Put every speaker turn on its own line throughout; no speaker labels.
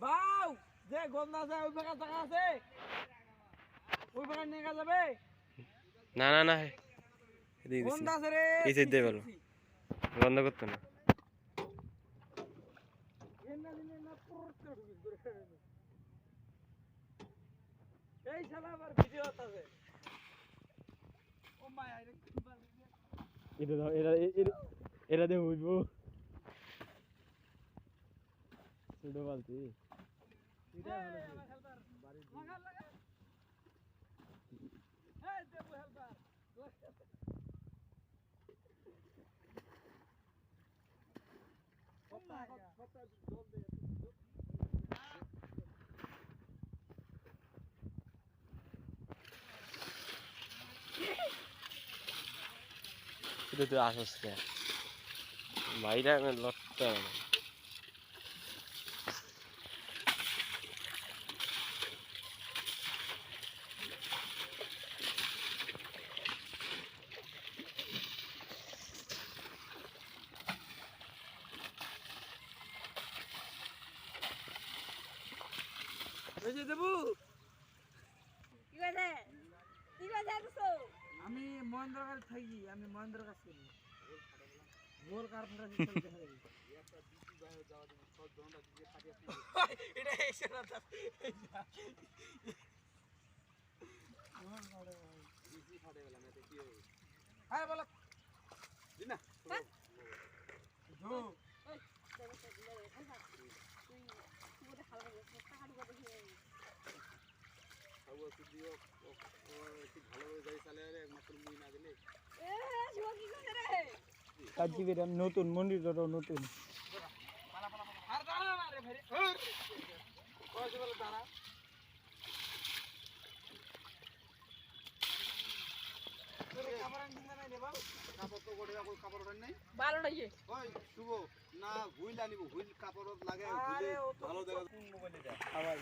বাউ যে গন্ধ আছে ওই বাগান টাকা আছে ওই বাগান নিয়ে যাবে
না না না এদিকে দিছি
গন্ধ আছে রে
এই সাইড দিয়ে বলো বন্ধ করতে না
এন্না দিনে না পুরো ঢুকি করে এই শালা আবার ভিডিও আছে ও মায়া রে
এটা দাও এটা দে হইবো ছোট বালতি
এটা হলো বাড়ি লাগা লাগা এই দেবো হেলপার ও মায়া কত জল দে
এটা তো আসস কে ভাইরা লটটা
বেজে দেবো আমি মহেন্দ্রগড় থাকি আমি মহেন্দ্র কাছে করি মোর কার ফেরা চলতে হবে এটা এসে না হ্যাঁ বলো দিনা জো
নতুন মন্দিরটা নতুন
আর দাঁড়া না রে ভাই কয়ছে বলে দাঁড়া তোরে খাবার আনছিস না রে বাবু
কাপড় তো গোটে কই কাপড় রান নাই
ভালো লাগে
ওই শুভ না হুইল আনিব হুইল কাপড় লাগে হুইলে ভালো দেখা মোবাইল এটা
ভাই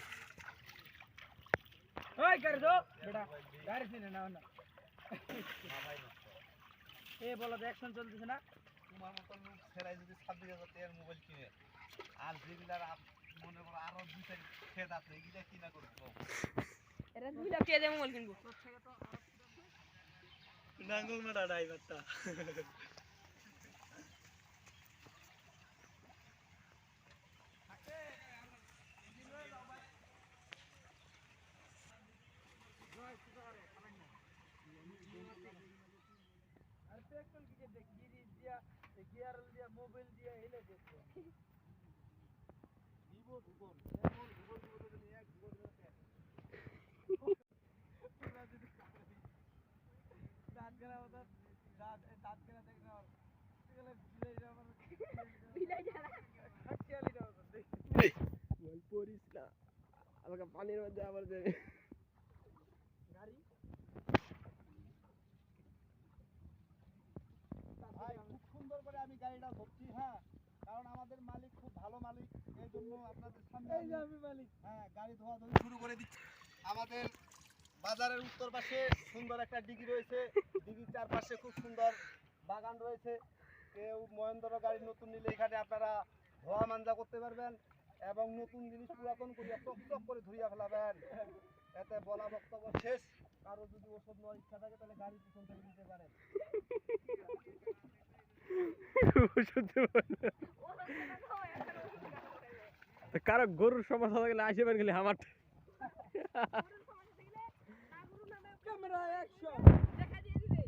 ওই कर दो बेटा गाड़ी से ना ना এ বলো অ্যাকশন চলতেছে না
তোমার মতন লোক ছেড়াই যদি 26,000 টাকার মোবাইল কিনে আর যেগুলার মনে করো আরো দুই চার খেত আছে এগুলা কিনা করব
এরা 2 লাখ টাকা দিয়ে মোবাইল কিনবো
নাঙ্গল মারা ড্রাইভারটা
আর পেট্রোল কি দেখি দিয়া গিয়ার দিয়া মোবাইল দিয়া হেলে দেখো
নিব ভূগোল এমন ভূগোল তো নিয়ে এক ভূগোল
দাঁত গেলা ওটা দাঁত গেলা দেখ না গেলে বিলাই যাওয়ার
বিলাই যারা
খাটিয়ালি যাওয়ার
বল পরিস না আমাকে পানির মধ্যে আবার
এই যে আমি মালিক।
হ্যাঁ গাড়ি ধোয়াধুয়ি শুরু করে দিচ্ছি। আমাদের বাজারের উত্তর পাশে সুন্দর একটা ডিগি রয়েছে, ডিগির চারপাশে খুব সুন্দর বাগান রয়েছে। কেউ মহেন্দ্র গাড়ি নতুন নিলে এখানে আপনারা ধোয়া মাঞ্জা করতে পারবেন এবং নতুন জিনিস পুরাতন করিয়া চকচক করে ধুইয়া ফেলাবেন। এতে বলা বক্তব্য শেষ। কারো যদি ওষুধ নেওয়ার ইচ্ছা থাকে তাহলে গাড়ি পিছন থেকে নিতে পারেন।
কারো গরুর সমস্যা থাকলে আসবে গেলে আমার
ক্যামেরা অ্যাকশন।
দেখা দিয়ে দিবে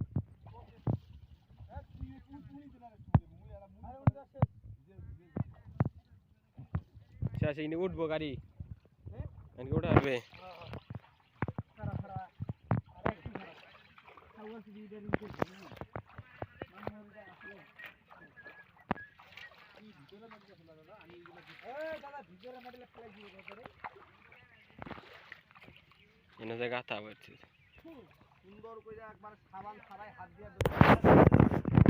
শেষ এনে উঠবো গাড়ি এনে উঠে আসবে
খারা খারা আর একটু খারা খাওয়া কি দিয়ে নিতে
এনে যে গাথা পারছি
সুন্দর করে একবার সাবান ছাড়াই হাত দিয়ে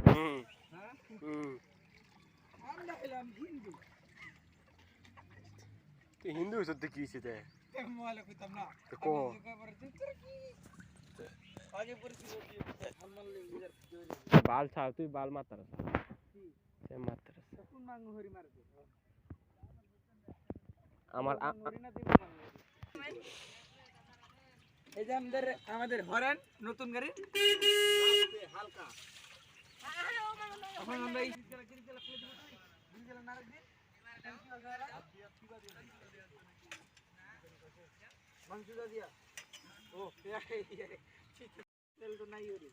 হুম
হ্যাঁ
হুম
আমরা এলাম হিন্দু
তুই হিন্দু সত্যি কি সেটা
মোবাইলে কইতাম না
তো কো
আগে পরিচিত আমার লেগে
বাল ছাড় তুই বাল মাতার সে মাতার
কোন মাঙ্গু হরি মারবে
আমার
হরি না দেব এই যে আমাদের হরেন নতুন গাড়ি
হালকা
এখন আমরা এই গিরিজেলা নারক দিন মাংসুদা দিয়া ও তেল তো নাই ওরে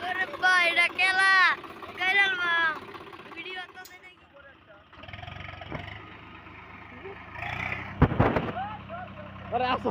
আরে ভাই এটা খেলা গাইরাল মা ভিডিও করতে নাকি
আরে আসো